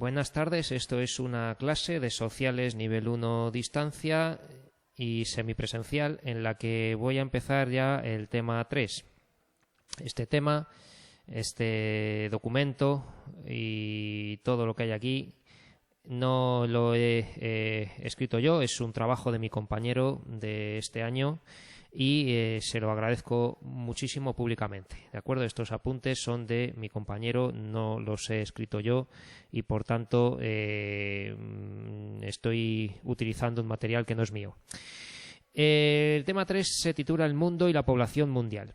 Buenas tardes, esto es una clase de sociales nivel 1 distancia y semipresencial en la que voy a empezar ya el tema 3. Este tema, este documento y todo lo que hay aquí no lo he escrito yo, es un trabajo de mi compañero de este año y se lo agradezco muchísimo públicamente. ¿De acuerdo? Estos apuntes son de mi compañero, no los he escrito yo y por tanto estoy utilizando un material que no es mío. El tema 3 se titula El mundo y la población mundial.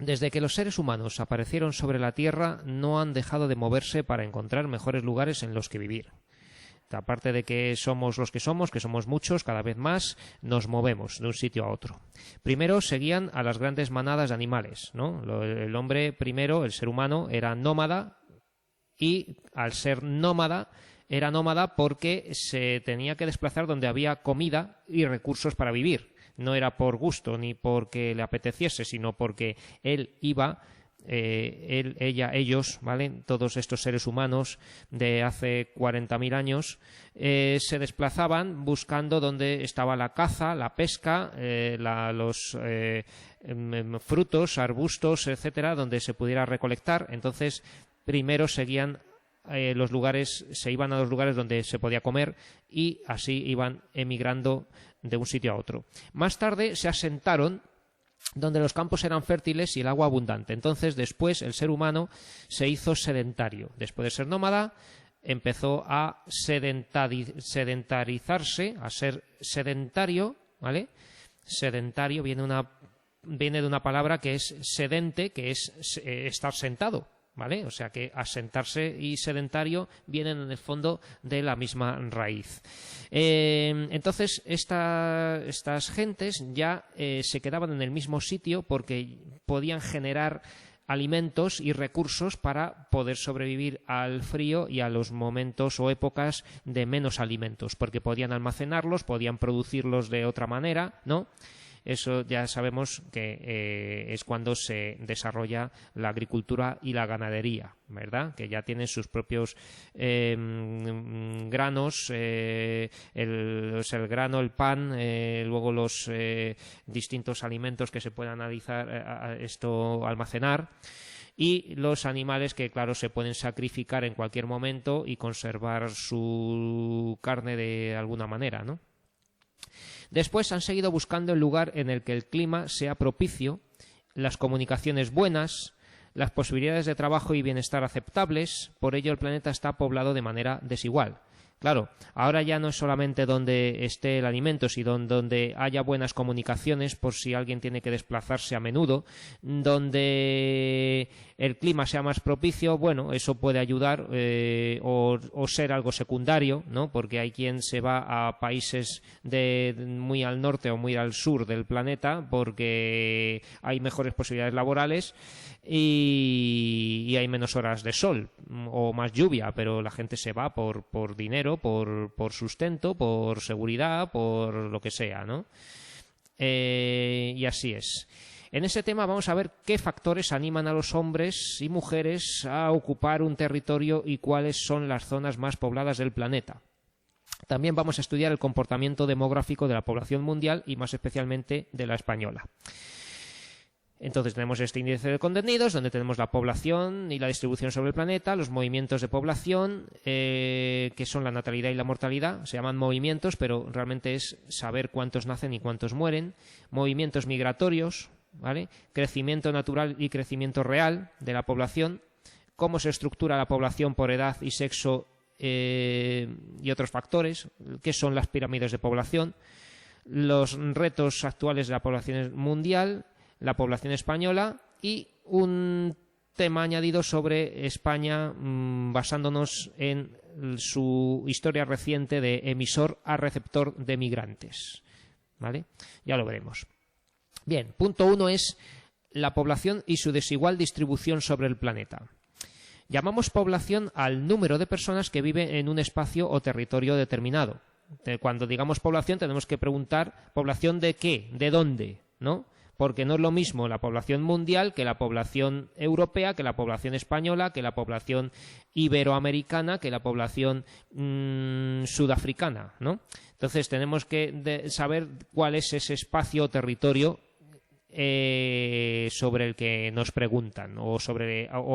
Desde que los seres humanos aparecieron sobre la Tierra no han dejado de moverse para encontrar mejores lugares en los que vivir. Aparte de que somos los que somos muchos, cada vez más, nos movemos de un sitio a otro. Primero seguían a las grandes manadas de animales, ¿no? El hombre primero, el ser humano, era nómada y al ser nómada, era nómada porque se tenía que desplazar donde había comida y recursos para vivir. No era por gusto ni porque le apeteciese, sino porque él iba... él, ella, ellos, ¿vale? Todos estos seres humanos de hace 40.000 años se desplazaban buscando dónde estaba la caza, la pesca, los frutos, arbustos, etcétera, donde se pudiera recolectar. Entonces, primero seguían los lugares, se iban a los lugares donde se podía comer y así iban emigrando de un sitio a otro. Más tarde se asentaron donde los campos eran fértiles y el agua abundante. Entonces, después, el ser humano se hizo sedentario. Después de ser nómada, empezó a sedentarizarse, a ser sedentario, ¿vale? Sedentario viene de una palabra que es sedente, que es estar sentado, ¿vale? O sea que asentarse y sedentario vienen en el fondo de la misma raíz. Entonces estas gentes ya se quedaban en el mismo sitio porque podían generar alimentos y recursos para poder sobrevivir al frío y a los momentos o épocas de menos alimentos, porque podían almacenarlos, podían producirlos de otra manera, ¿no? Eso ya sabemos que es cuando se desarrolla la agricultura y la ganadería, ¿verdad? Que ya tienen sus propios granos, el grano, el pan, luego los distintos alimentos que se puedan almacenar y los animales que, claro, se pueden sacrificar en cualquier momento y conservar su carne de alguna manera, ¿no? Después han seguido buscando el lugar en el que el clima sea propicio, las comunicaciones buenas, las posibilidades de trabajo y bienestar aceptables. Por ello el planeta está poblado de manera desigual. Claro, ahora ya no es solamente donde esté el alimento, sino donde haya buenas comunicaciones por si alguien tiene que desplazarse a menudo, donde el clima sea más propicio. Bueno, eso puede ayudar o ser algo secundario, ¿no? Porque hay quien se va a países muy al norte o muy al sur del planeta porque hay mejores posibilidades laborales y hay menos horas de sol o más lluvia, pero la gente se va por dinero, por sustento, por seguridad, por lo que sea, ¿no? Y así es. En ese tema vamos a ver qué factores animan a los hombres y mujeres a ocupar un territorio y cuáles son las zonas más pobladas del planeta. También vamos a estudiar el comportamiento demográfico de la población mundial y más especialmente de la española. Entonces tenemos este índice de contenidos donde tenemos la población y la distribución sobre el planeta, los movimientos de población, que son la natalidad y la mortalidad. Se llaman movimientos, pero realmente es saber cuántos nacen y cuántos mueren. Movimientos migratorios, ¿vale? Crecimiento natural y crecimiento real de la población. Cómo se estructura la población por edad y sexo y otros factores. ¿Qué son las pirámides de población? Los retos actuales de la población mundial, la población española y un tema añadido sobre España basándonos en su historia reciente de emisor a receptor de migrantes, ¿vale? Ya lo veremos. Bien, punto 1 es la población y su desigual distribución sobre el planeta. Llamamos población al número de personas que viven en un espacio o territorio determinado. Cuando digamos población tenemos que preguntar ¿población de qué? ¿De dónde? ¿No? porque no es lo mismo la población mundial que la población europea, que la población española, que la población iberoamericana, que la población sudafricana, ¿no? Entonces tenemos que saber cuál es ese espacio o territorio sobre el que nos preguntan o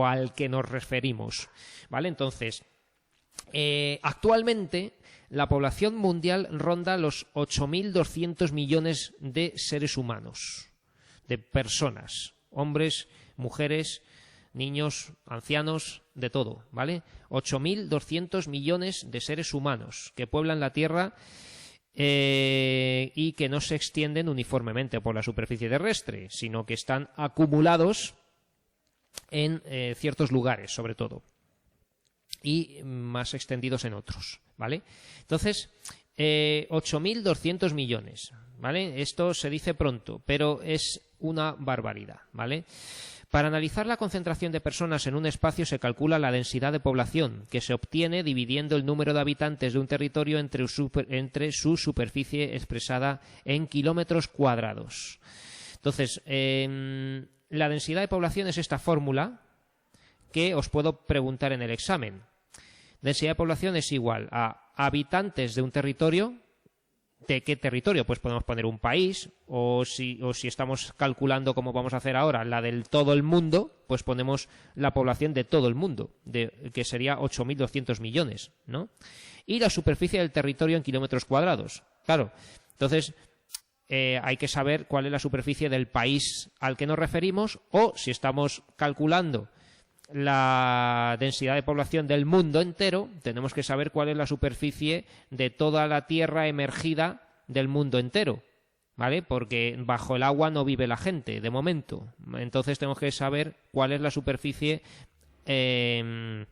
al que nos referimos, ¿vale? Entonces, actualmente la población mundial ronda los 8.200 millones de seres humanos, de personas, hombres, mujeres, niños, ancianos, de todo, ¿vale? 8.200 millones de seres humanos que pueblan la Tierra y que no se extienden uniformemente por la superficie terrestre, sino que están acumulados en ciertos lugares, sobre todo, y más extendidos en otros, ¿vale? Entonces, 8.200 millones, ¿vale? Esto se dice pronto, pero es una barbaridad, ¿vale? Para analizar la concentración de personas en un espacio se calcula la densidad de población, que se obtiene dividiendo el número de habitantes de un territorio entre su superficie expresada en kilómetros cuadrados. Entonces, la densidad de población es esta fórmula que os puedo preguntar en el examen. Densidad de población es igual a habitantes de un territorio. ¿De qué territorio? Pues podemos poner un país, o si estamos calculando, como vamos a hacer ahora, la del todo el mundo, pues ponemos la población de todo el mundo, que sería 8.200 millones, ¿no? Y la superficie del territorio en kilómetros cuadrados. Claro, entonces hay que saber cuál es la superficie del país al que nos referimos, o si estamos calculando la densidad de población del mundo entero, tenemos que saber cuál es la superficie de toda la tierra emergida del mundo entero, ¿vale? Porque bajo el agua no vive la gente, de momento. Entonces tenemos que saber cuál es la superficie, no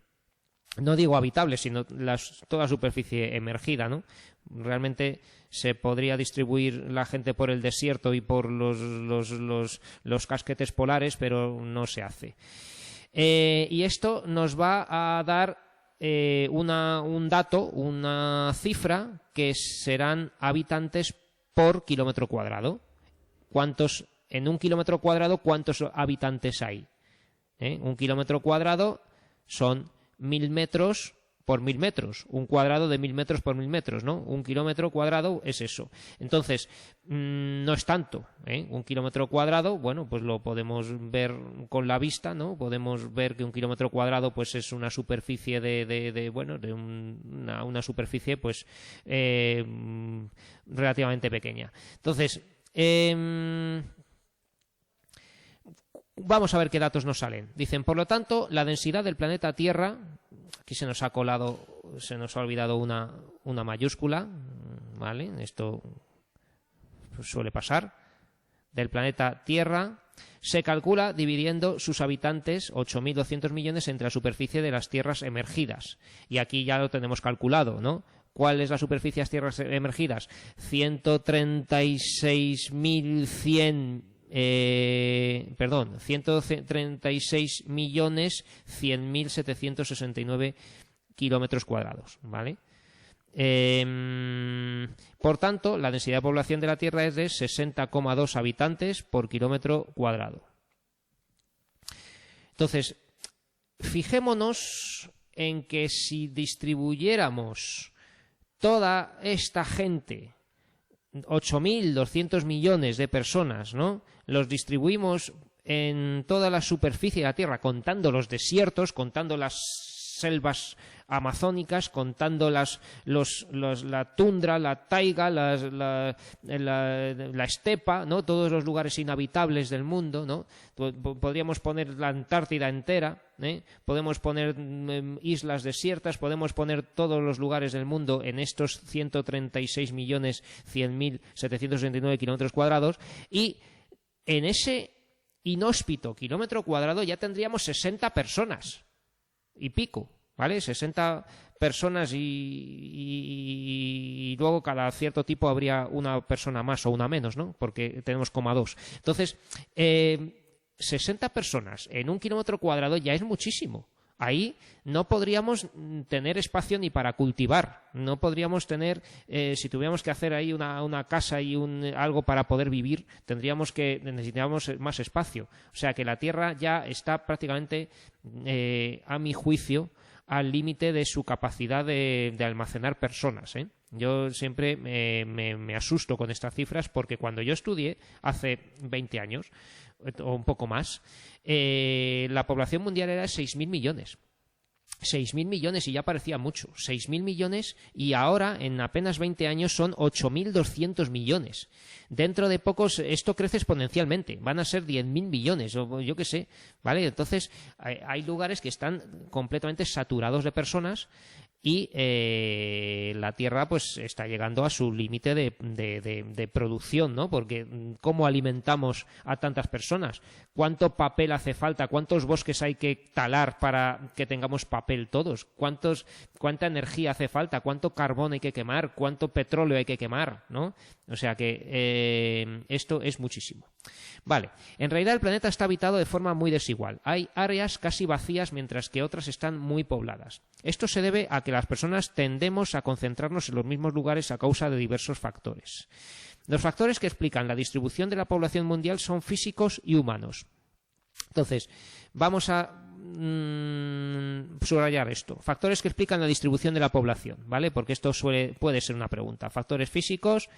digo habitable, sino toda la superficie emergida, ¿no? Realmente se podría distribuir la gente por el desierto y por los casquetes polares, pero no se hace. Y esto nos va a dar un dato, una cifra, que serán habitantes por kilómetro cuadrado. En un kilómetro cuadrado, ¿cuántos habitantes hay? Un kilómetro cuadrado son 1.000 metros por 1.000 metros, un cuadrado de 1.000 metros por 1.000 metros, ¿no? Un kilómetro cuadrado es eso. Entonces, no es tanto, ¿eh? Un kilómetro cuadrado, bueno, pues lo podemos ver con la vista, ¿no? Podemos ver que un kilómetro cuadrado, pues es una superficie una superficie, pues, relativamente pequeña. Entonces, vamos a ver qué datos nos salen. Dicen, por lo tanto, la densidad del planeta Tierra. Aquí se nos ha olvidado una mayúscula, ¿vale? Esto suele pasar. Del planeta Tierra se calcula dividiendo sus habitantes, 8.200 millones, entre la superficie de las tierras emergidas. Y aquí ya lo tenemos calculado, ¿no? ¿Cuál es la superficie de las tierras emergidas? 136.100.769 kilómetros cuadrados, ¿vale? Por tanto, la densidad de población de la Tierra es de 60,2 habitantes por kilómetro cuadrado. Entonces, fijémonos en que si distribuyéramos toda esta gente, 8.200 millones de personas, ¿no? Los distribuimos en toda la superficie de la Tierra, contando los desiertos, contando las selvas amazónicas, contando la tundra, la taiga, la estepa, ¿no? Todos los lugares inhabitables del mundo, ¿no? Podríamos poner la Antártida entera, podemos poner islas desiertas, podemos poner todos los lugares del mundo en estos 136.100.769 kilómetros cuadrados, y en ese inhóspito kilómetro cuadrado ya tendríamos 60 personas y pico, ¿vale? 60 personas y luego cada cierto tipo habría una persona más o una menos, ¿no? Porque tenemos 2. Entonces, 60 personas en un kilómetro cuadrado ya es muchísimo. Ahí no podríamos tener espacio ni para cultivar, no podríamos tener, si tuviéramos que hacer ahí una casa y algo para poder vivir, necesitaríamos más espacio. O sea que la Tierra ya está prácticamente, a mi juicio, al límite de su capacidad de almacenar personas, ¿eh? Yo siempre me asusto con estas cifras porque cuando yo estudié, hace 20 años, o un poco más, la población mundial era de 6.000 millones. 6.000 millones y ya parecía mucho. 6.000 millones y ahora, en apenas 20 años, son 8.200 millones. Dentro de pocos, esto crece exponencialmente. Van a ser 10.000 millones, o yo qué sé, ¿vale? Entonces, hay lugares que están completamente saturados de personas y la Tierra pues está llegando a su límite de producción, ¿no? Porque ¿cómo alimentamos a tantas personas? ¿Cuánto papel hace falta? ¿Cuántos bosques hay que talar para que tengamos papel todos? ¿Cuánta energía hace falta? ¿Cuánto carbón hay que quemar? ¿Cuánto petróleo hay que quemar? ¿No? O sea que esto es muchísimo. Vale, en realidad el planeta está habitado de forma muy desigual. Hay áreas casi vacías mientras que otras están muy pobladas. Esto se debe a que las personas tendemos a concentrarnos en los mismos lugares a causa de diversos factores. Los factores que explican la distribución de la población mundial son físicos y humanos. Entonces, vamos a subrayar esto. Factores que explican la distribución de la población, ¿vale? Porque esto puede ser una pregunta. Factores físicos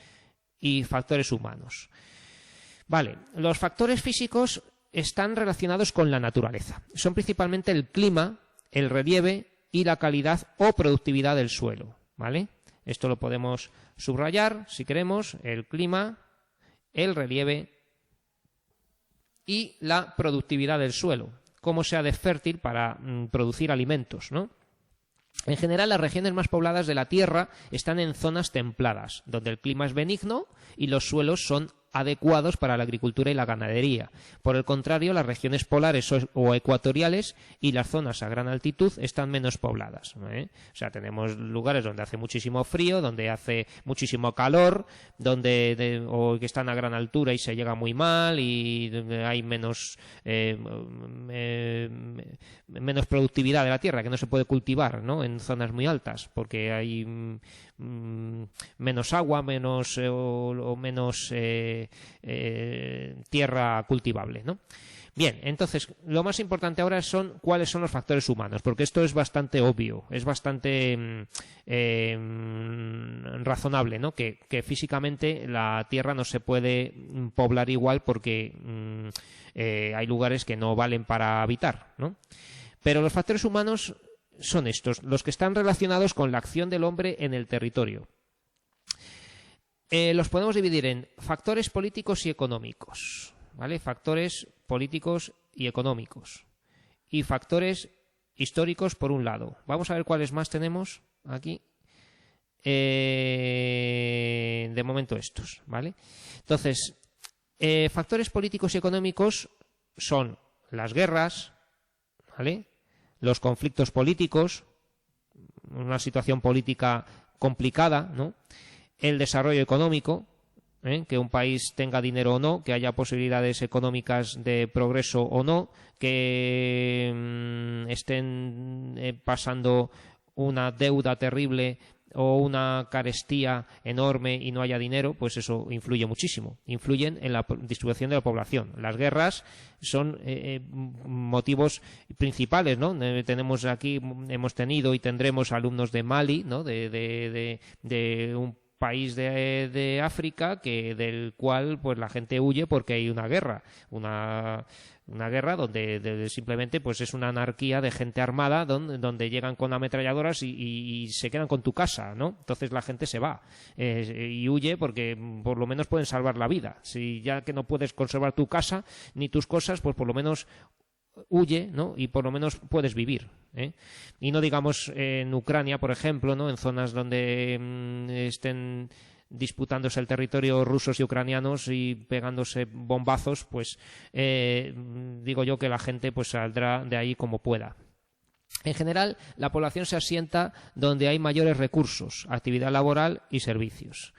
y factores humanos. Vale, los factores físicos están relacionados con la naturaleza. Son principalmente el clima, el relieve y la calidad o productividad del suelo, ¿vale? Esto lo podemos subrayar, si queremos, el clima, el relieve y la productividad del suelo, cómo sea de fértil para producir alimentos, ¿no? En general, las regiones más pobladas de la Tierra están en zonas templadas, donde el clima es benigno y los suelos son adecuados para la agricultura y la ganadería. Por el contrario, las regiones polares o ecuatoriales y las zonas a gran altitud están menos pobladas, ¿eh? O sea, tenemos lugares donde hace muchísimo frío, donde hace muchísimo calor, o que están a gran altura y se llega muy mal y hay menos productividad de la tierra, que no se puede cultivar, ¿no? En zonas muy altas, porque hay menos agua, menos tierra cultivable, ¿no? Bien, entonces lo más importante ahora son cuáles son los factores humanos, porque esto es bastante obvio, es bastante razonable, ¿no? Que físicamente la Tierra no se puede poblar igual porque hay lugares que no valen para habitar, ¿no? Pero los factores humanos son estos, los que están relacionados con la acción del hombre en el territorio. Los podemos dividir en factores políticos y económicos, ¿vale? Factores políticos y económicos. Y factores históricos por un lado. Vamos a ver cuáles más tenemos aquí. De momento estos, ¿vale? Entonces, factores políticos y económicos son las guerras, ¿vale? Los conflictos políticos, una situación política complicada, ¿no? El desarrollo económico, que un país tenga dinero o no, que haya posibilidades económicas de progreso o no, que estén pasando una deuda terrible o una carestía enorme y no haya dinero, pues eso influye muchísimo. Influyen en la distribución de la población. Las guerras son motivos principales, ¿no? Hemos tenido y tendremos alumnos de Mali, ¿no? De un país de África del cual pues la gente huye porque hay una guerra, una guerra donde simplemente pues es una anarquía de gente armada donde llegan con ametralladoras y se quedan con tu casa, ¿no? Entonces la gente se va y huye porque por lo menos pueden salvar la vida. Si ya que no puedes conservar tu casa ni tus cosas, pues por lo menos huye, ¿no? Y por lo menos puedes vivir, ¿eh? Y no digamos en Ucrania, por ejemplo, ¿no? En zonas donde estén disputándose el territorio rusos y ucranianos y pegándose bombazos, pues digo yo que la gente pues saldrá de ahí como pueda. En general, la población se asienta donde hay mayores recursos, actividad laboral y servicios.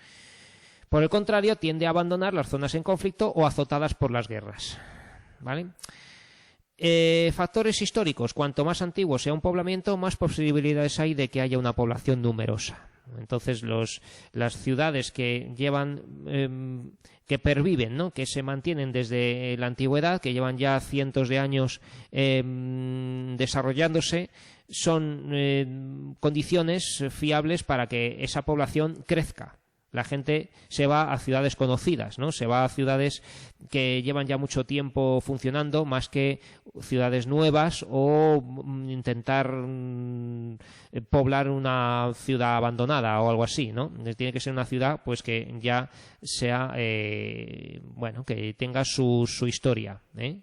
Por el contrario, tiende a abandonar las zonas en conflicto o azotadas por las guerras, ¿vale? Factores históricos. Cuanto más antiguo sea un poblamiento, más posibilidades hay de que haya una población numerosa. Entonces, las ciudades que llevan, que perviven, ¿no?, que se mantienen desde la antigüedad, que llevan ya cientos de años desarrollándose, son condiciones fiables para que esa población crezca. La gente se va a ciudades conocidas, ¿no? Se va a ciudades que llevan ya mucho tiempo funcionando, más que ciudades nuevas o intentar poblar una ciudad abandonada o algo así, ¿no? Tiene que ser una ciudad, pues, que ya sea, bueno, que tenga su historia, ¿eh?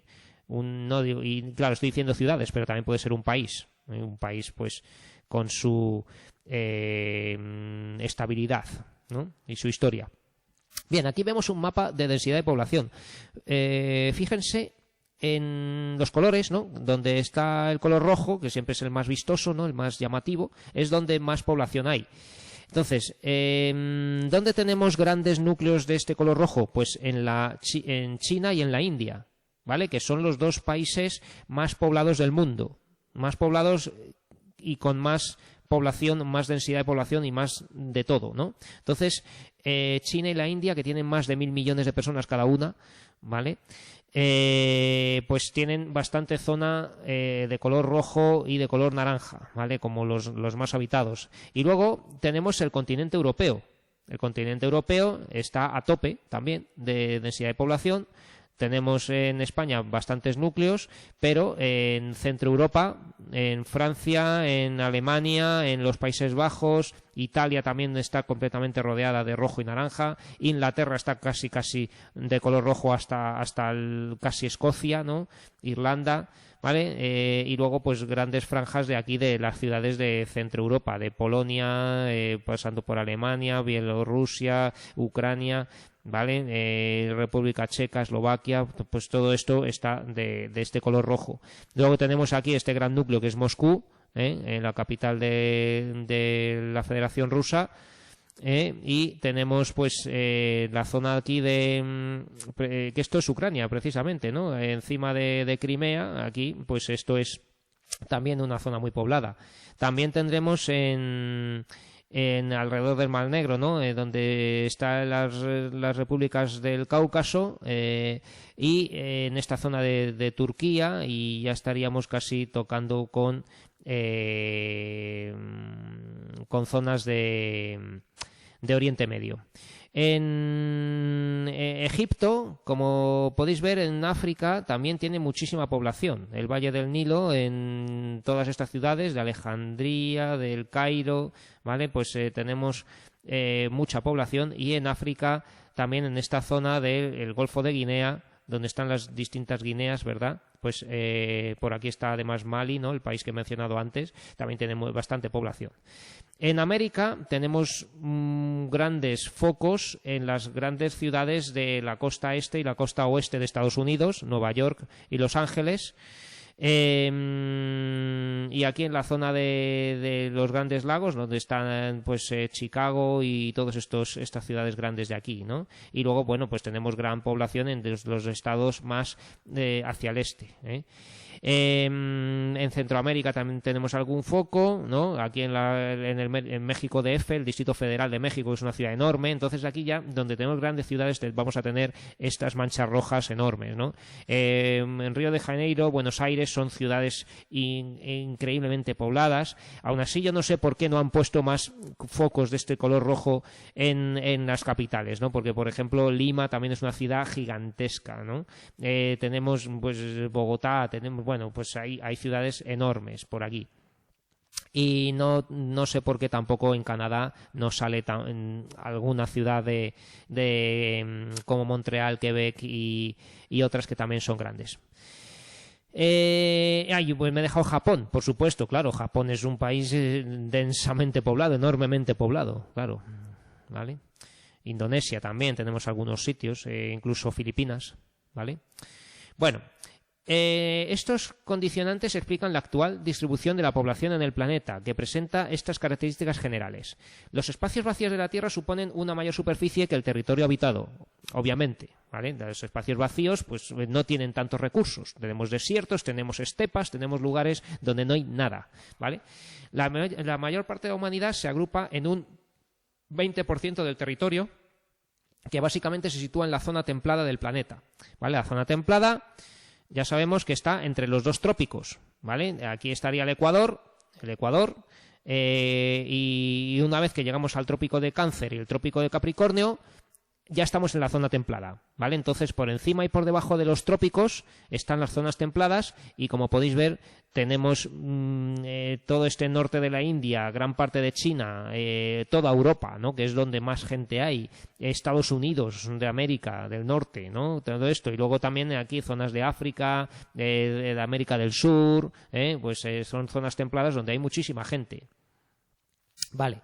No digo, y claro, estoy diciendo ciudades, pero también puede ser un país, ¿eh? Un país, pues, con su estabilidad, ¿no?, y su historia. Bien, aquí vemos un mapa de densidad de población. Fíjense en los colores, ¿no? Donde está el color rojo, que siempre es el más vistoso, ¿no?, el más llamativo, es donde más población hay. Entonces, ¿dónde tenemos grandes núcleos de este color rojo? Pues en China y en la India, ¿vale? Que son los dos países más poblados del mundo. Más poblados y con más población, más densidad de población y más de todo, ¿no? Entonces, China y la India, que tienen más de 1.000 millones de personas cada una, ¿vale? Pues tienen bastante zona de color rojo y de color naranja, ¿vale?, como los más habitados. Y luego tenemos el continente europeo. El continente europeo está a tope también de densidad de población. Tenemos en España bastantes núcleos, pero en Centro Europa, en Francia, en Alemania, en los Países Bajos, Italia también está completamente rodeada de rojo y naranja, Inglaterra está casi de color rojo hasta casi Escocia, ¿no?, Irlanda, ¿vale? Y luego, pues, grandes franjas de aquí de las ciudades de Centro Europa, de Polonia, pasando por Alemania, Bielorrusia, Ucrania, ¿vale? República Checa, Eslovaquia, pues todo esto está de este color rojo. Luego tenemos aquí este gran núcleo que es Moscú, en la capital de la Federación Rusa, y tenemos, pues, la zona aquí que esto es Ucrania precisamente, ¿no?, encima de Crimea. Aquí, pues, esto es también una zona muy poblada. También tendremos en alrededor del Mar Negro, ¿no?, donde están las repúblicas del Cáucaso, y en esta zona de Turquía, y ya estaríamos casi tocando con zonas de Oriente Medio. En Egipto, como podéis ver, en África también tiene muchísima población. El Valle del Nilo, en todas estas ciudades de Alejandría, del Cairo, ¿vale? Pues tenemos mucha población. Y en África, también en esta zona del Golfo de Guinea, donde están las distintas Guineas, ¿verdad? Pues por aquí está además Mali, ¿no?, el país que he mencionado antes, también tenemos bastante población. En América tenemos grandes focos en las grandes ciudades de la costa este y la costa oeste de Estados Unidos, Nueva York y Los Ángeles. Y aquí en la zona de los Grandes Lagos, donde están, pues, Chicago y todas estas ciudades grandes de aquí, ¿no? Y luego, bueno, pues tenemos gran población en los estados más hacia el este, ¿eh? En Centroamérica también tenemos algún foco, ¿no? Aquí en México DF, el Distrito Federal de México, es una ciudad enorme. Entonces aquí ya, donde tenemos grandes ciudades, vamos a tener estas manchas rojas enormes, ¿no? En Río de Janeiro, Buenos Aires, son ciudades increíblemente pobladas. Aún así, yo no sé por qué no han puesto más focos de este color rojo en las capitales, ¿no? Porque, por ejemplo, Lima también es una ciudad gigantesca, ¿no? Tenemos, pues, Bogotá, bueno, pues hay ciudades enormes por aquí. Y no sé por qué tampoco en Canadá no sale alguna ciudad como Montreal, Quebec y otras que también son grandes. Pues me he dejado Japón, por supuesto, claro. Japón es un país densamente poblado, enormemente poblado, claro, ¿vale? Indonesia también, tenemos algunos sitios, incluso Filipinas, ¿vale? Bueno, Estos condicionantes explican la actual distribución de la población en el planeta, que presenta estas características generales. Los espacios vacíos de la Tierra suponen una mayor superficie que el territorio habitado, obviamente, ¿vale? Los espacios vacíos pues no tienen tantos recursos. Tenemos desiertos, tenemos estepas, tenemos lugares donde no hay nada, ¿vale? La mayor parte de la humanidad se agrupa en un 20% del territorio, que básicamente se sitúa en la zona templada del planeta, ¿vale? La zona templada ya sabemos que está entre los dos trópicos, ¿vale? Aquí estaría el Ecuador, y una vez que llegamos al trópico de Cáncer y el trópico de Capricornio, ya estamos en la zona templada, ¿vale? Entonces, por encima y por debajo de los trópicos están las zonas templadas y, como podéis ver, tenemos todo este norte de la India, gran parte de China, toda Europa, ¿no? Que es donde más gente hay, Estados Unidos de América del Norte, ¿no? Todo esto, y luego también aquí zonas de África, de América del Sur, pues son zonas templadas donde hay muchísima gente. Vale.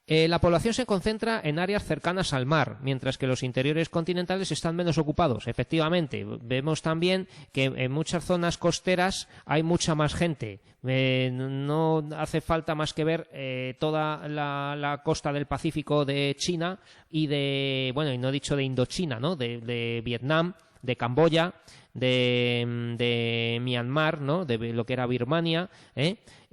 La población se concentra en áreas cercanas al mar, mientras que los interiores continentales están menos ocupados. Efectivamente, vemos también que en muchas zonas costeras hay mucha más gente. No hace falta más que ver toda la costa del Pacífico de China y y no he dicho de Indochina, ¿no? De Vietnam, de Camboya, de Myanmar, ¿no? De lo que era Birmania,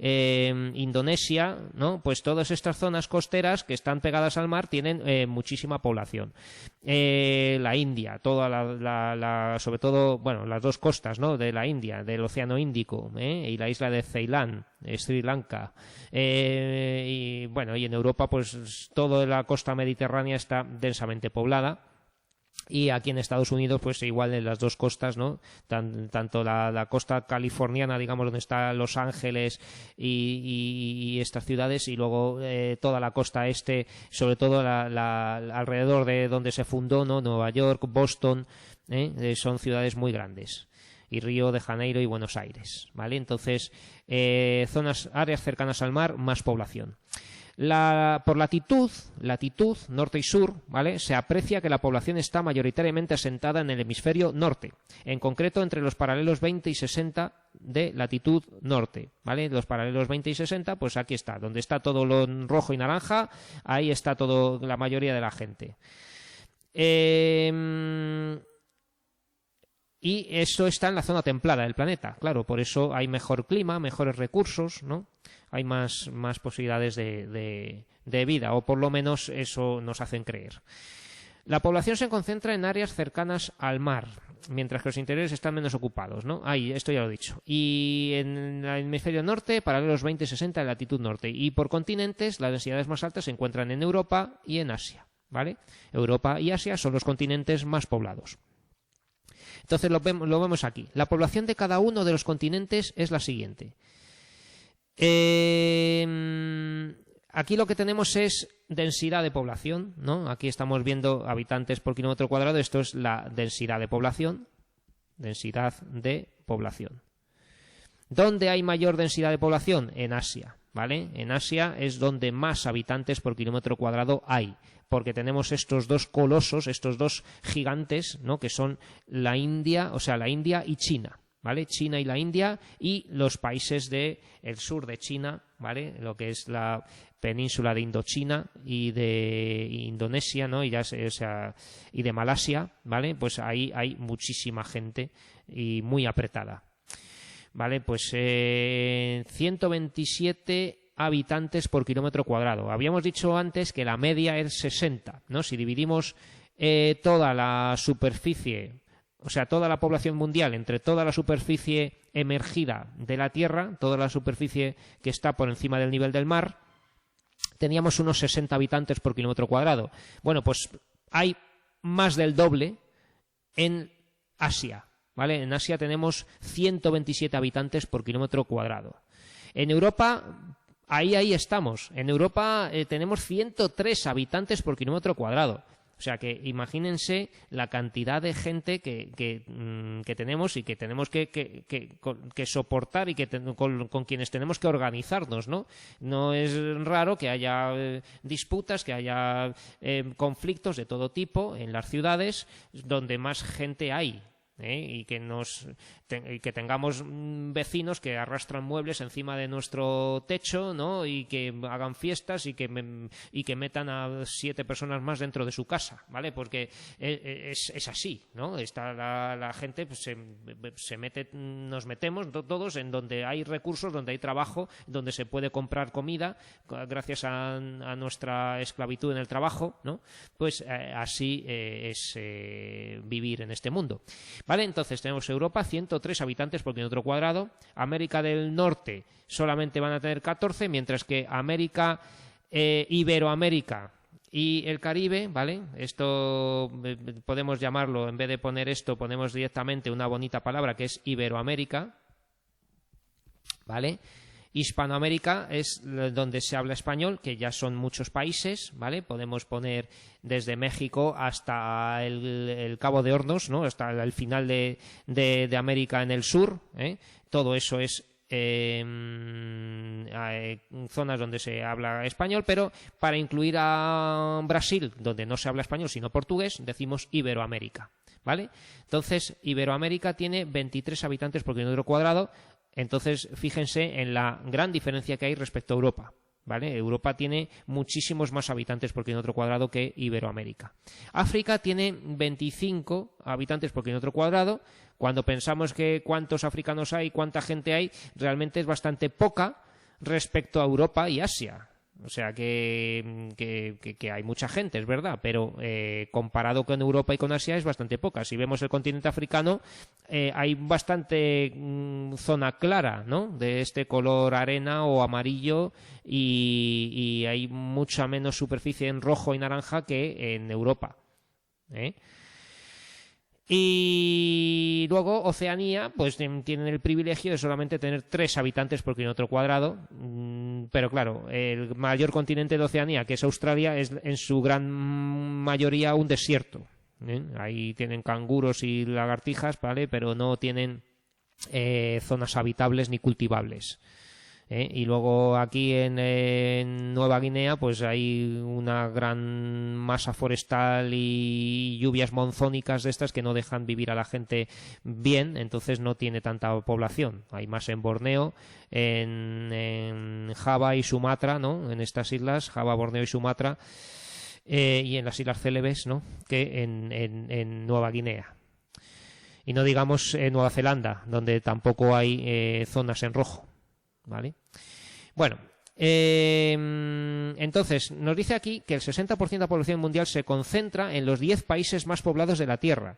Indonesia, ¿no? Pues todas estas zonas costeras que están pegadas al mar tienen muchísima población. La India, toda sobre todo, bueno, las dos costas, ¿no? De la India, del Océano Índico, y la isla de Ceilán, Sri Lanka, y en Europa, pues toda la costa mediterránea está densamente poblada. Y aquí en Estados Unidos, pues igual en las dos costas, ¿no? Tanto la costa californiana, digamos, donde está Los Ángeles y estas ciudades, y luego toda la costa este, sobre todo alrededor de donde se fundó, ¿no? Nueva York, Boston, son ciudades muy grandes. Y Río de Janeiro y Buenos Aires, ¿vale? Entonces, áreas cercanas al mar, más población. Por latitud, norte y sur, ¿vale? Se aprecia que la población está mayoritariamente asentada en el hemisferio norte, en concreto entre los paralelos 20 y 60 de latitud norte, ¿vale? Los paralelos 20 y 60, pues aquí está, donde está todo lo rojo y naranja, ahí está la mayoría de la gente. Y eso está en la zona templada del planeta, claro, por eso hay mejor clima, mejores recursos, ¿no? Hay más posibilidades de vida, o por lo menos eso nos hacen creer. La población se concentra en áreas cercanas al mar, mientras que los interiores están menos ocupados, ¿no? Ahí, esto ya lo he dicho. Y en el hemisferio norte, paralelos 20-60 de latitud norte. Y por continentes, las densidades más altas se encuentran en Europa y en Asia, ¿vale? Europa y Asia son los continentes más poblados. Entonces lo vemos aquí. La población de cada uno de los continentes es la siguiente. Aquí lo que tenemos es densidad de población, ¿no? Aquí estamos viendo habitantes por kilómetro cuadrado. Esto es la densidad de población. Densidad de población. ¿Dónde hay mayor densidad de población? En Asia, ¿vale? En Asia es donde más habitantes por kilómetro cuadrado hay, porque tenemos estos dos colosos, estos dos gigantes, ¿no? Que son la India y China, ¿vale? China y la India, y los países del sur de China, ¿vale? Lo que es la península de Indochina y de Indonesia, ¿no? Y de Malasia, ¿vale? Pues ahí hay muchísima gente y muy apretada, ¿vale? Pues 127 habitantes por kilómetro cuadrado. Habíamos dicho antes que la media es 60, ¿no? Si dividimos toda la superficie, o sea, toda la población mundial entre toda la superficie emergida de la Tierra, toda la superficie que está por encima del nivel del mar, teníamos unos 60 habitantes por kilómetro cuadrado. Bueno, pues hay más del doble en Asia, ¿vale? En Asia tenemos 127 habitantes por kilómetro cuadrado. En Europa, ahí estamos. En Europa tenemos 103 habitantes por kilómetro cuadrado. O sea que imagínense la cantidad de gente que tenemos y que tenemos que soportar y con quienes tenemos que organizarnos, ¿no? No es raro que haya disputas, que haya conflictos de todo tipo en las ciudades donde más gente hay. y que tengamos vecinos que arrastran muebles encima de nuestro techo, ¿no? Y que hagan fiestas y que metan a 7 personas más dentro de su casa, ¿vale? Porque es así, ¿no? Está la gente pues, se mete, nos metemos todos en donde hay recursos, donde hay trabajo, donde se puede comprar comida gracias a nuestra esclavitud en el trabajo, ¿no? Pues así es vivir en este mundo. ¿Vale? Entonces tenemos Europa, 103 habitantes por kilómetro cuadrado. América del Norte solamente van a tener 14, mientras que Iberoamérica y el Caribe, ¿vale? Esto podemos llamarlo, en vez de poner esto, ponemos directamente una bonita palabra que es Iberoamérica, ¿vale? Hispanoamérica es donde se habla español, que ya son muchos países, ¿vale? Podemos poner desde México hasta el Cabo de Hornos, ¿no? Hasta el final de América en el sur, ¿eh? Todo eso es zonas donde se habla español, pero para incluir a Brasil, donde no se habla español sino portugués, decimos Iberoamérica, ¿vale? Entonces, Iberoamérica tiene 23 habitantes por kilómetro cuadrado. Entonces, fíjense en la gran diferencia que hay respecto a Europa, ¿vale? Europa tiene muchísimos más habitantes por kilómetro cuadrado que Iberoamérica. África tiene 25 habitantes por kilómetro cuadrado. Cuando pensamos que cuántos africanos hay, cuánta gente hay, realmente es bastante poca respecto a Europa y Asia. O sea que hay mucha gente, es verdad, pero comparado con Europa y con Asia es bastante poca. Si vemos el continente africano, hay bastante zona clara, ¿no? De este color arena o amarillo y hay mucha menos superficie en rojo y naranja que en Europa, ¿eh? Y luego Oceanía, pues tienen el privilegio de solamente tener 3 habitantes por kilómetro cuadrado, pero claro, el mayor continente de Oceanía, que es Australia, es en su gran mayoría un desierto, ¿eh? Ahí tienen canguros y lagartijas, ¿vale? Pero no tienen zonas habitables ni cultivables. Y luego aquí en Nueva Guinea pues hay una gran masa forestal y lluvias monzónicas de estas que no dejan vivir a la gente bien, entonces no tiene tanta población. Hay más en Borneo, en Java y Sumatra, ¿no? En estas islas, Java, Borneo y Sumatra, y en las Islas Célebes, ¿no? Que en Nueva Guinea. Y no digamos Nueva Zelanda, donde tampoco hay zonas en rojo, ¿vale? Bueno, entonces nos dice aquí que el 60% de la población mundial se concentra en los 10 países más poblados de la Tierra.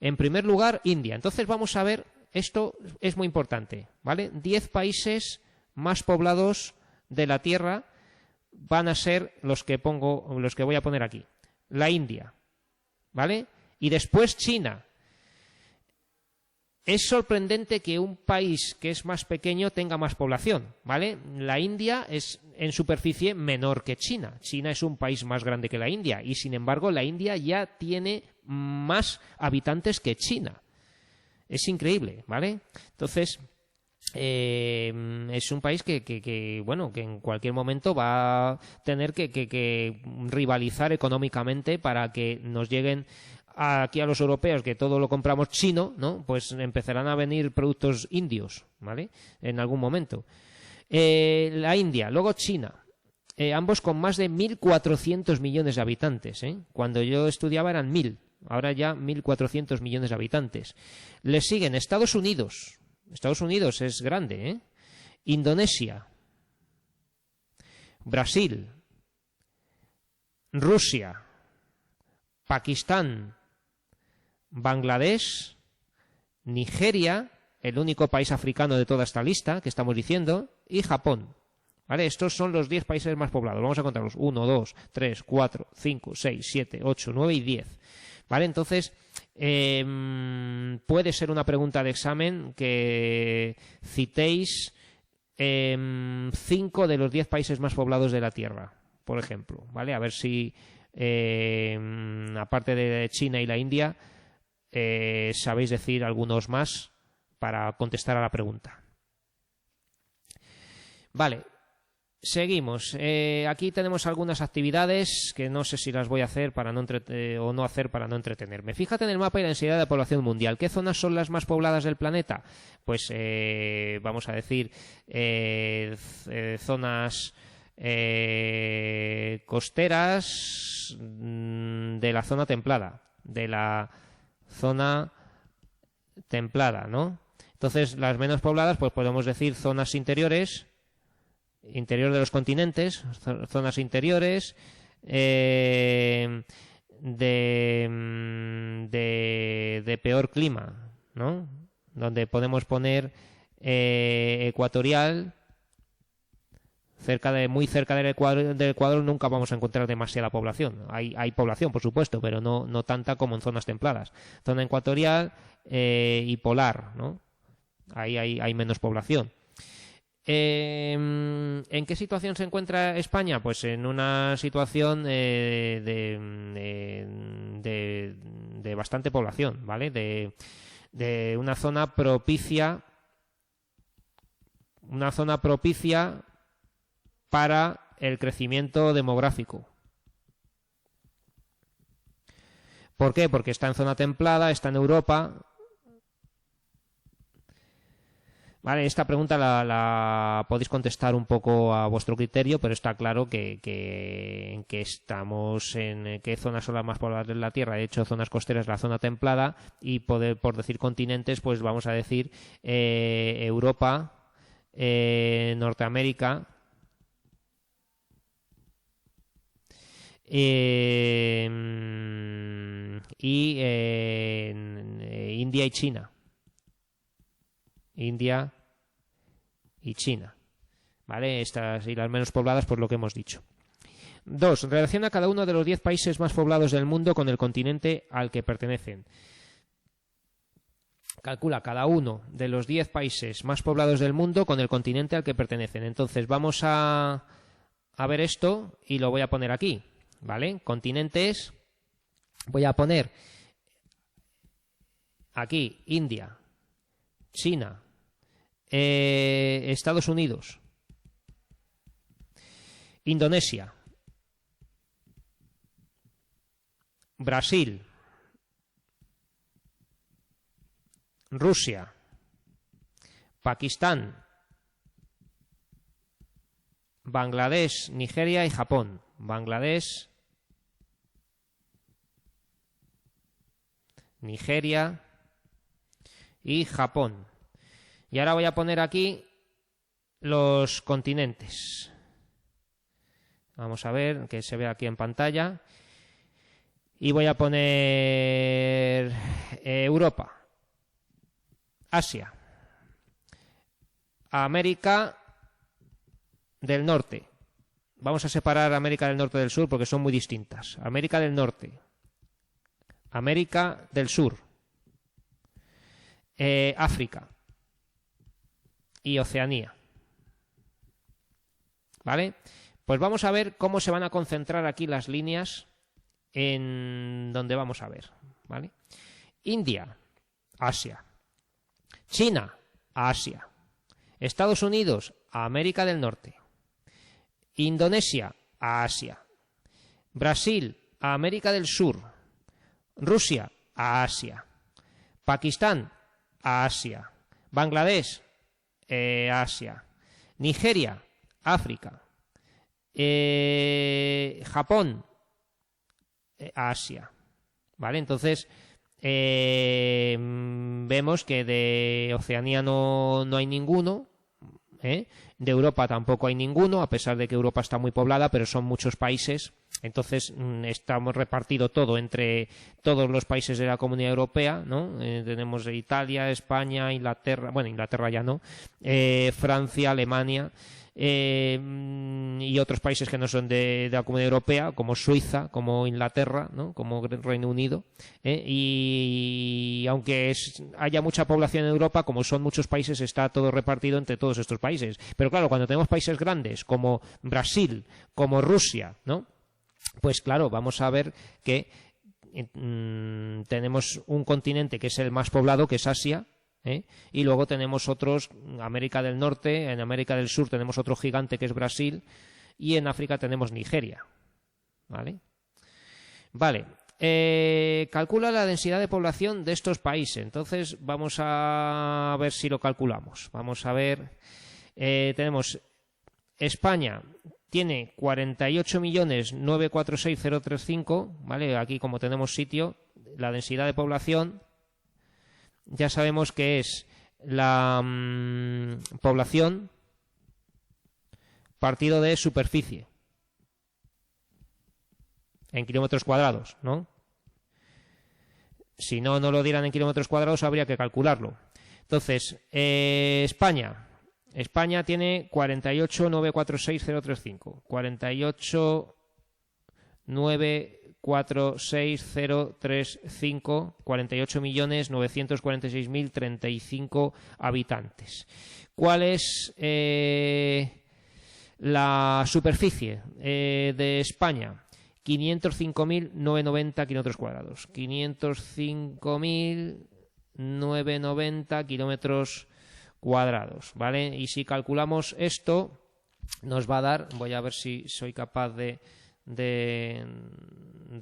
En primer lugar, India. Entonces vamos a ver, esto es muy importante, ¿vale? 10 países más poblados de la Tierra van a ser los que voy a poner aquí. La India, ¿vale? Y después China. Es sorprendente que un país que es más pequeño tenga más población, ¿vale? La India es en superficie menor que China. China es un país más grande que la India y, sin embargo, la India ya tiene más habitantes que China. Es increíble, ¿vale? Entonces, es un país que en cualquier momento va a tener que rivalizar económicamente para que nos lleguen aquí a los europeos, que todo lo compramos chino, ¿no? Pues empezarán a venir productos indios, ¿vale? En algún momento. La India, luego China, ambos con más de 1.400 millones de habitantes, ¿eh? Cuando yo estudiaba eran 1.000, ahora ya 1.400 millones de habitantes. Le siguen Estados Unidos. Estados Unidos es grande, ¿eh? Indonesia, Brasil, Rusia, Pakistán, Bangladesh, Nigeria, el único país africano de toda esta lista que estamos diciendo, y Japón. ¿Vale? Estos son los 10 países más poblados. Vamos a contarlos. 1, 2, 3, 4, 5, 6, 7, 8, 9 y 10. ¿Vale? Entonces, puede ser una pregunta de examen que citéis 5 de los 10 países más poblados de la Tierra, por ejemplo. ¿Vale? A ver si, aparte de China y la India, sabéis decir algunos más para contestar a la pregunta. Vale. Seguimos. Aquí tenemos algunas actividades que no sé si las voy a hacer para no o no hacer para no entretenerme. Fíjate en el mapa y la densidad de la población mundial. ¿Qué zonas son las más pobladas del planeta? Pues vamos a decir zonas costeras de la zona templada. De la zona templada, ¿no? Entonces, las menos pobladas, pues podemos decir zonas interiores. Interior de los continentes, zonas interiores de peor clima, ¿no? Donde podemos poner ecuatorial, muy cerca del Ecuador nunca vamos a encontrar demasiada población. Hay población, por supuesto, pero no tanta como en zonas templadas. Zona ecuatorial y polar, ¿no? Ahí hay menos población. ¿En qué situación se encuentra España? Pues en una situación de bastante población, ¿vale? De una zona propicia para el crecimiento demográfico. ¿Por qué? Porque está en zona templada, está en Europa. Vale, esta pregunta la podéis contestar un poco a vuestro criterio, pero está claro que estamos en qué zonas son las más pobladas de la Tierra. De hecho, zonas costeras la zona templada y por decir continentes, pues vamos a decir Europa, Norteamérica y India y China. India y China, ¿vale? Estas y las menos pobladas, por lo que hemos dicho. 2. Relaciona cada uno de los 10 países más poblados del mundo con el continente al que pertenecen. Calcula cada uno de los 10 países más poblados del mundo con el continente al que pertenecen. Entonces vamos a ver esto y lo voy a poner aquí, ¿vale? Continentes, voy a poner aquí India, China, Estados Unidos, Indonesia, Brasil, Rusia, Pakistán, Bangladesh, Nigeria y Japón. Bangladesh, Nigeria y Japón. Y ahora voy a poner aquí los continentes. Vamos a ver que se ve aquí en pantalla. Y voy a poner Europa, Asia, América del Norte. Vamos a separar América del Norte del Sur porque son muy distintas. América del Norte, América del Sur, África y Oceanía. ¿Vale? Pues vamos a ver cómo se van a concentrar aquí las líneas en donde vamos a ver. ¿Vale? India, Asia. China, Asia. Estados Unidos, América del Norte. Indonesia, Asia. Brasil, América del Sur. Rusia, Asia. Pakistán, Asia. Bangladesh, Asia. Nigeria, África. Japón, Asia. ¿Vale? Entonces, vemos que de Oceanía no hay ninguno. De Europa tampoco hay ninguno, a pesar de que Europa está muy poblada, pero son muchos países. Entonces estamos repartido todo entre todos los países de la Comunidad Europea, ¿no? Tenemos Italia, España, Inglaterra, bueno, Inglaterra ya no, Francia, Alemania y otros países que no son de la Comunidad Europea, como Suiza, como Inglaterra, ¿no? Como Reino Unido, y aunque haya mucha población en Europa, como son muchos países, está todo repartido entre todos estos países. Pero claro, cuando tenemos países grandes como Brasil, como Rusia, ¿no? Pues claro, vamos a ver que tenemos un continente que es el más poblado, que es Asia, Y luego tenemos otros, América del Norte, en América del Sur tenemos otro gigante que es Brasil, y en África tenemos Nigeria. Vale. Calcula la densidad de población de estos países. Entonces vamos a ver si lo calculamos. Vamos a ver. Tenemos España. Tiene 48.946.035, ¿vale? Aquí, como tenemos sitio, la densidad de población, ya sabemos que es la población partido de superficie en kilómetros cuadrados, ¿no? Si no lo dieran en kilómetros cuadrados, habría que calcularlo. Entonces, España tiene 48.946.035. 48.946.035. 48.946.035 habitantes. ¿Cuál es la superficie de España? 505.990 kilómetros cuadrados. 505.990 kilómetros cuadrados, ¿vale? Y si calculamos esto, nos va a dar, voy a ver si soy capaz de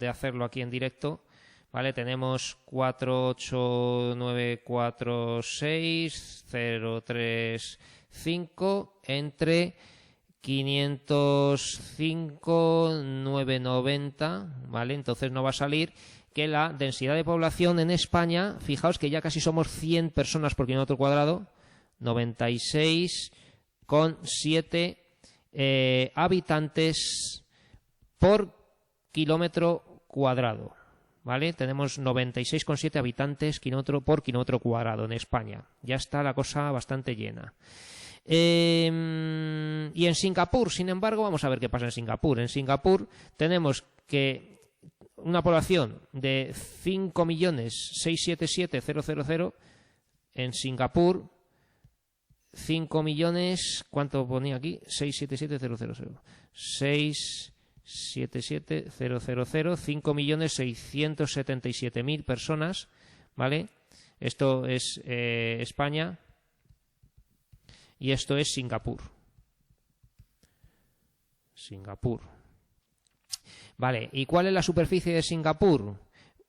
hacerlo aquí en directo, ¿vale? Tenemos 48.946.035 entre 505.990, ¿vale? Entonces nos va a salir que la densidad de población en España, fijaos que ya casi somos 100 personas por kilómetro cuadrado, 96,7 habitantes por kilómetro cuadrado, ¿vale? Tenemos 96,7 habitantes por kilómetro cuadrado en España. Ya está la cosa bastante llena. Y en Singapur, sin embargo, vamos a ver qué pasa en Singapur. En Singapur tenemos que una población de 5.677.000. En Singapur 5 millones, ¿cuánto ponía aquí? 677.000. 677.000, 5.677.000 personas, ¿vale? Esto es España y esto es Singapur. Vale, ¿y cuál es la superficie de Singapur?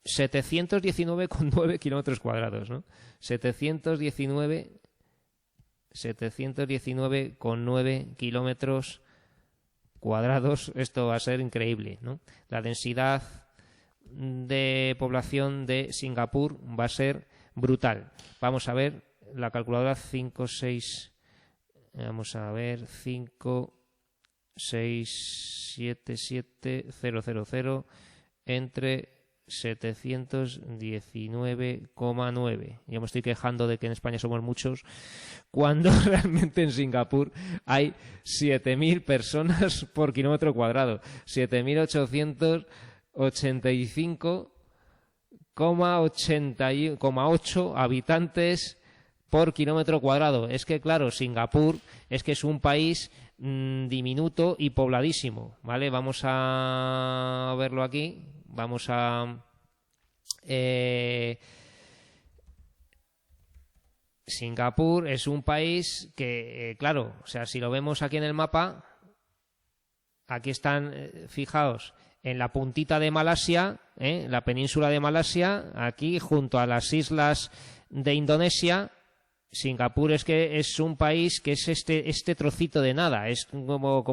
719,9 kilómetros cuadrados, ¿no? 719,9 kilómetros cuadrados. Esto va a ser increíble, ¿no? La densidad de población de Singapur va a ser brutal. Vamos a ver la calculadora 5677000 entre 719,9. Yo me estoy quejando de que en España somos muchos, cuando realmente en Singapur hay 7.000 personas por kilómetro cuadrado. 7.885,8 habitantes por kilómetro cuadrado. Es que, claro, Singapur es que es un país diminuto y pobladísimo, ¿vale? Vamos a verlo aquí. Vamos a... Singapur es un país que, claro, o sea, si lo vemos aquí en el mapa, aquí están, fijaos, en la puntita de Malasia, la península de Malasia, aquí junto a las islas de Indonesia. Singapur es que es un país que es este trocito de nada, es como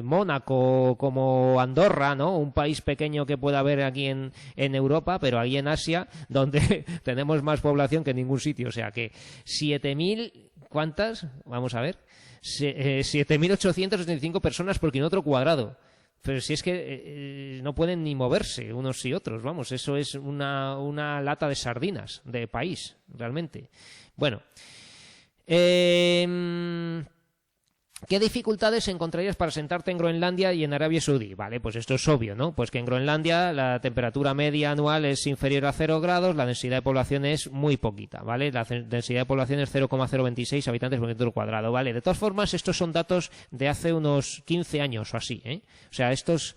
Mónaco, como Andorra, ¿no? Un país pequeño que pueda haber aquí en Europa, pero ahí en Asia, donde tenemos más población que en ningún sitio. O sea que 7.000, ¿cuántas? Vamos a ver. 7.875 personas por kilómetro cuadrado. Pero si es que no pueden ni moverse unos y otros, vamos, eso es una lata de sardinas de país, realmente. Bueno, ¿qué dificultades encontrarías para sentarte en Groenlandia y en Arabia Saudí? Vale, pues esto es obvio, ¿no? Pues que en Groenlandia la temperatura media anual es inferior a 0 grados, la densidad de población es muy poquita, ¿vale? La densidad de población es 0,026 habitantes por metro cuadrado, ¿vale? De todas formas, estos son datos de hace unos 15 años o así, ¿eh? O sea, estos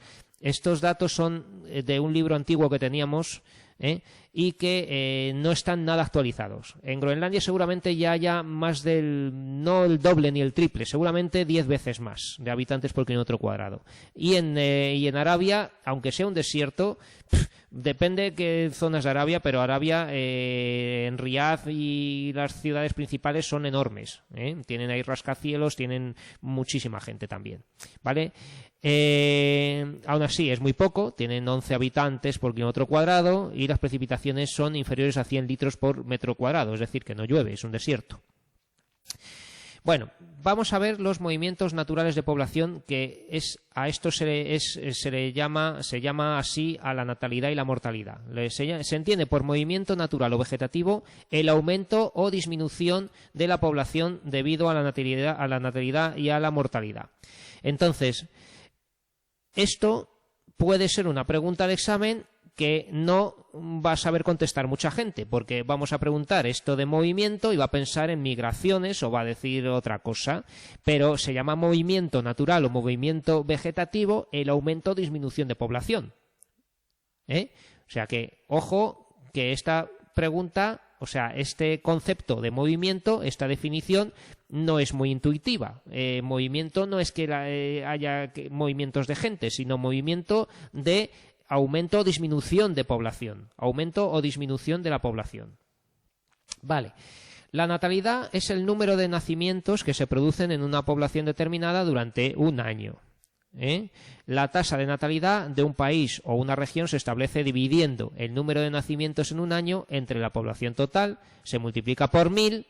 datos son de un libro antiguo que teníamos y que no están nada actualizados. En Groenlandia seguramente ya haya más no el doble ni el triple, seguramente 10 veces más de habitantes por kilómetro cuadrado. Y en Arabia, aunque sea un desierto, depende de qué zonas de Arabia, pero Arabia, en Riad y las ciudades principales son enormes, tienen ahí rascacielos, tienen muchísima gente también, ¿vale? Aún así es muy poco, tienen 11 habitantes por kilómetro cuadrado y las precipitaciones son inferiores a 100 litros por metro cuadrado, es decir, que no llueve, es un desierto. Bueno, vamos a ver los movimientos naturales de población, que a esto se llama así a la natalidad y la mortalidad. Se entiende por movimiento natural o vegetativo el aumento o disminución de la población debido a la natalidad y a la mortalidad. Entonces, esto puede ser una pregunta de examen que no va a saber contestar mucha gente, porque vamos a preguntar esto de movimiento y va a pensar en migraciones o va a decir otra cosa, pero se llama movimiento natural o movimiento vegetativo el aumento o disminución de población. O sea que, ojo, que esta pregunta, o sea, este concepto de movimiento, esta definición, no es muy intuitiva. Movimiento no es que haya movimientos de gente, sino movimiento de aumento o disminución de población. Aumento o disminución de la población. Vale. La natalidad es el número de nacimientos que se producen en una población determinada durante un año. La tasa de natalidad de un país o una región se establece dividiendo el número de nacimientos en un año entre la población total, se multiplica por 1000,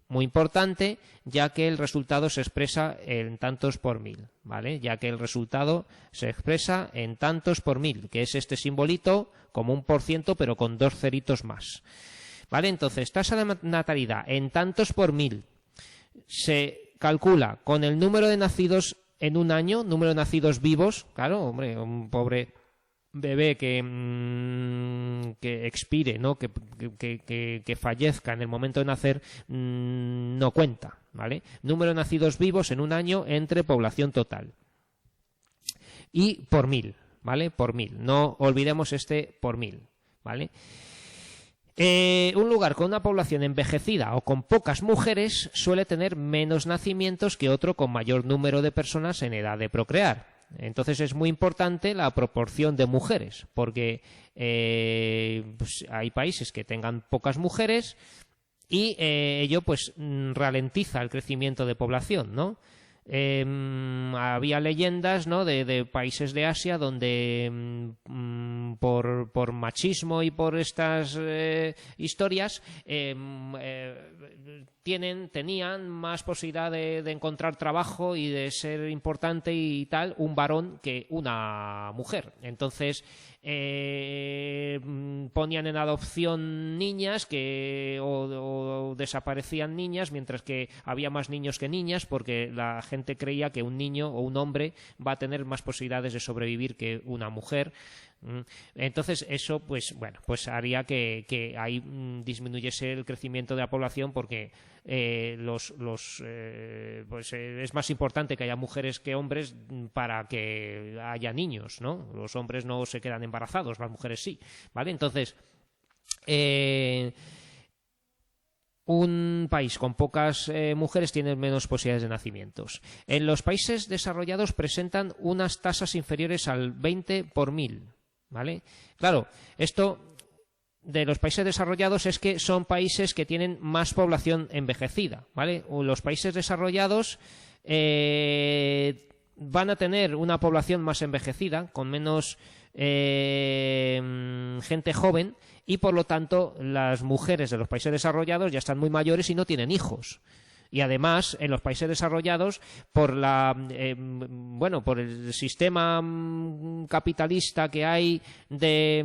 muy importante, ya que el resultado se expresa en tantos por 1000, ¿vale? Ya que el resultado se expresa en tantos por 1000, que es este simbolito como un %, pero con 2 ceritos más, ¿vale? Entonces, tasa de natalidad en tantos por 1000 se calcula con el número de nacidos en un año, número de nacidos vivos. Claro, hombre, un pobre bebé que expire, ¿no? que fallezca en el momento de nacer, no cuenta, ¿vale? Número de nacidos vivos en un año entre población total. Y por 1000, ¿vale? Por 1000. No olvidemos este por 1000, ¿vale? Un lugar con una población envejecida o con pocas mujeres suele tener menos nacimientos que otro con mayor número de personas en edad de procrear. Entonces es muy importante la proporción de mujeres, porque pues hay países que tengan pocas mujeres y ello pues ralentiza el crecimiento de población, ¿no? Había leyendas, ¿no? de países de Asia donde por machismo y por estas historias tenían más posibilidad de encontrar trabajo y de ser importante y tal un varón que una mujer. Entonces ponían en adopción niñas o desaparecían niñas, mientras que había más niños que niñas, porque la gente creía que un niño o un hombre va a tener más posibilidades de sobrevivir que una mujer. Entonces eso pues haría que ahí disminuyese el crecimiento de la población, porque es más importante que haya mujeres que hombres para que haya niños, ¿no? Los hombres no se quedan embarazados, las mujeres sí, ¿vale? Entonces un país con pocas mujeres tiene menos posibilidades de nacimientos. En los países desarrollados presentan unas tasas inferiores al 20 por 1000, ¿vale? Claro, esto de los países desarrollados es que son países que tienen más población envejecida, ¿vale? Los países desarrollados van a tener una población más envejecida, con menos gente joven, y por lo tanto las mujeres de los países desarrollados ya están muy mayores y no tienen hijos. Y además, en los países desarrollados, por el sistema capitalista que hay de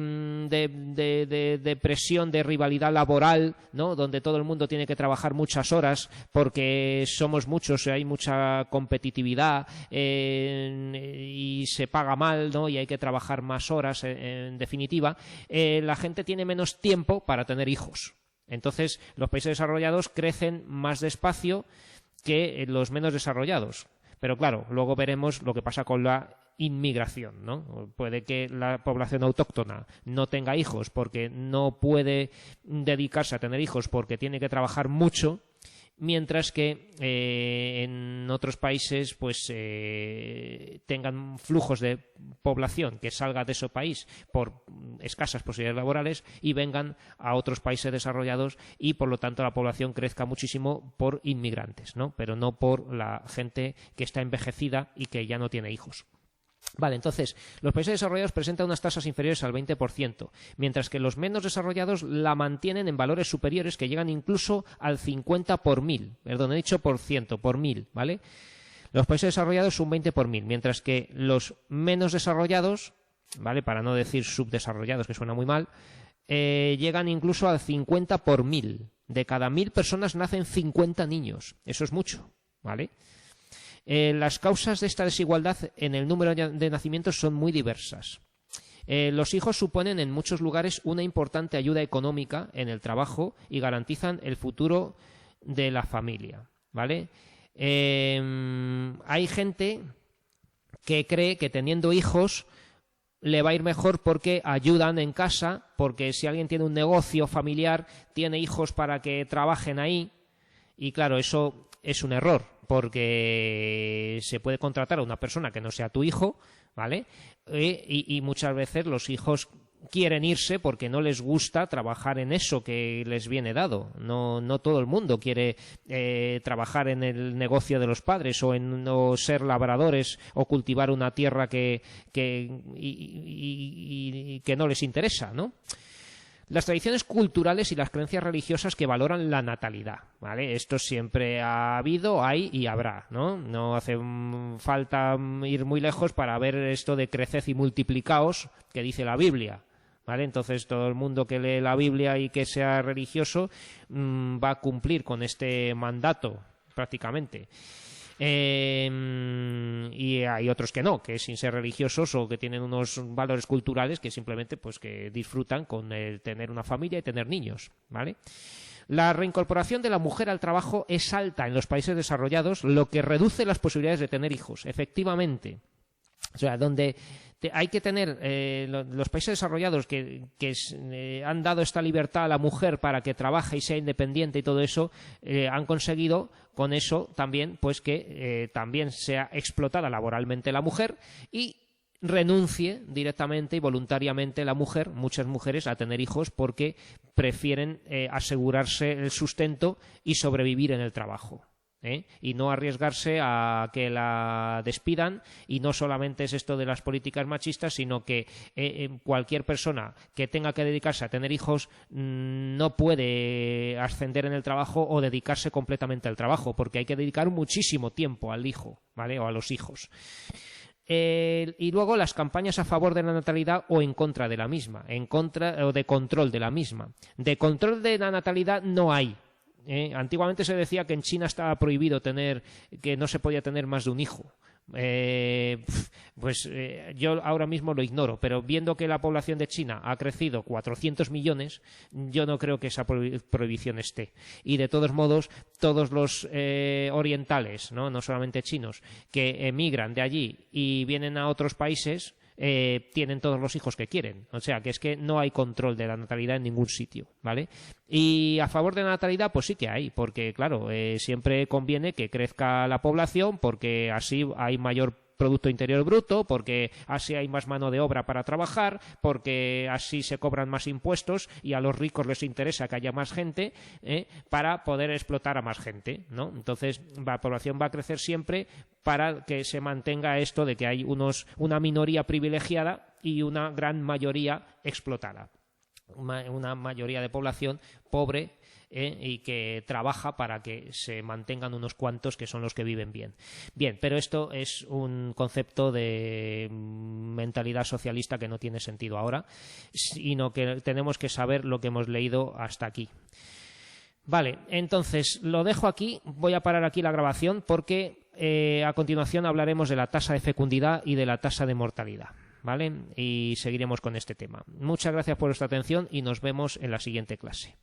presión, de rivalidad laboral, ¿no? Donde todo el mundo tiene que trabajar muchas horas porque somos muchos, hay mucha competitividad y se paga mal, ¿no? Y hay que trabajar más horas, en definitiva, la gente tiene menos tiempo para tener hijos. Entonces, los países desarrollados crecen más despacio que los menos desarrollados. Pero claro, luego veremos lo que pasa con la inmigración, ¿no? Puede que la población autóctona no tenga hijos porque no puede dedicarse a tener hijos porque tiene que trabajar mucho, mientras que en otros países pues tengan flujos de población que salga de ese país por escasas posibilidades laborales y vengan a otros países desarrollados y por lo tanto la población crezca muchísimo por inmigrantes, ¿no? Pero no por la gente que está envejecida y que ya no tiene hijos. Vale, entonces, los países desarrollados presentan unas tasas inferiores al 20%, mientras que los menos desarrollados la mantienen en valores superiores que llegan incluso al 50 por 1000. Perdón, he dicho por ciento, por 1000, ¿vale? Los países desarrollados un 20 por 1000, mientras que los menos desarrollados, ¿vale? Para no decir subdesarrollados, que suena muy mal, llegan incluso al 50 por 1000. De cada 1000 personas nacen 50 niños. Eso es mucho, ¿vale? Las causas de esta desigualdad en el número de nacimientos son muy diversas. Los hijos suponen en muchos lugares una importante ayuda económica en el trabajo y garantizan el futuro de la familia, ¿vale? Hay gente que cree que teniendo hijos le va a ir mejor porque ayudan en casa, porque si alguien tiene un negocio familiar, tiene hijos para que trabajen ahí, y claro, eso es un error, porque se puede contratar a una persona que no sea tu hijo, ¿vale? Y muchas veces los hijos quieren irse porque no les gusta trabajar en eso que les viene dado. No todo el mundo quiere trabajar en el negocio de los padres o ser labradores o cultivar una tierra que no les interesa, ¿no? Las tradiciones culturales y las creencias religiosas que valoran la natalidad, ¿vale? Esto siempre ha habido, hay y habrá, ¿no? No hace falta ir muy lejos para ver esto de creced y multiplicaos que dice la Biblia, ¿vale? Entonces todo el mundo que lee la Biblia y que sea religioso va a cumplir con este mandato prácticamente. Y hay otros que no, que sin ser religiosos o que tienen unos valores culturales que simplemente pues que disfrutan con el tener una familia y tener niños, ¿vale? La reincorporación de la mujer al trabajo es alta en los países desarrollados, lo que reduce las posibilidades de tener hijos, efectivamente. O sea, donde hay que tener los países desarrollados que han dado esta libertad a la mujer para que trabaje y sea independiente y todo eso, han conseguido con eso también pues que también sea explotada laboralmente la mujer y renuncie directamente y voluntariamente la mujer, muchas mujeres, a tener hijos porque prefieren asegurarse el sustento y sobrevivir en el trabajo. Y no arriesgarse a que la despidan, y no solamente es esto de las políticas machistas, sino que cualquier persona que tenga que dedicarse a tener hijos no puede ascender en el trabajo o dedicarse completamente al trabajo, porque hay que dedicar muchísimo tiempo al hijo, ¿vale? O a los hijos. Y luego las campañas a favor de la natalidad o en contra de la misma, en contra o de control de la misma. De control de la natalidad no hay. Antiguamente se decía que en China estaba prohibido que no se podía tener más de un hijo. Yo ahora mismo lo ignoro, pero viendo que la población de China ha crecido 400 millones, yo no creo que esa prohibición esté. Y de todos modos, todos los orientales, no solamente chinos, que emigran de allí y vienen a otros países, tienen todos los hijos que quieren. O sea, que es que no hay control de la natalidad en ningún sitio, ¿vale? Y a favor de la natalidad, pues sí que hay, porque, claro, siempre conviene que crezca la población, porque así hay mayor Producto Interior Bruto, porque así hay más mano de obra para trabajar, porque así se cobran más impuestos y a los ricos les interesa que haya más gente para poder explotar a más gente, ¿no? Entonces la población va a crecer siempre para que se mantenga esto de que hay una minoría privilegiada y una gran mayoría explotada. Una mayoría de población pobre y que trabaja para que se mantengan unos cuantos que son los que viven bien. Bien, pero esto es un concepto de mentalidad socialista que no tiene sentido ahora, sino que tenemos que saber lo que hemos leído hasta aquí. Vale, entonces lo dejo aquí, voy a parar aquí la grabación porque a continuación hablaremos de la tasa de fecundidad y de la tasa de mortalidad, ¿vale? Y seguiremos con este tema. Muchas gracias por vuestra atención y nos vemos en la siguiente clase.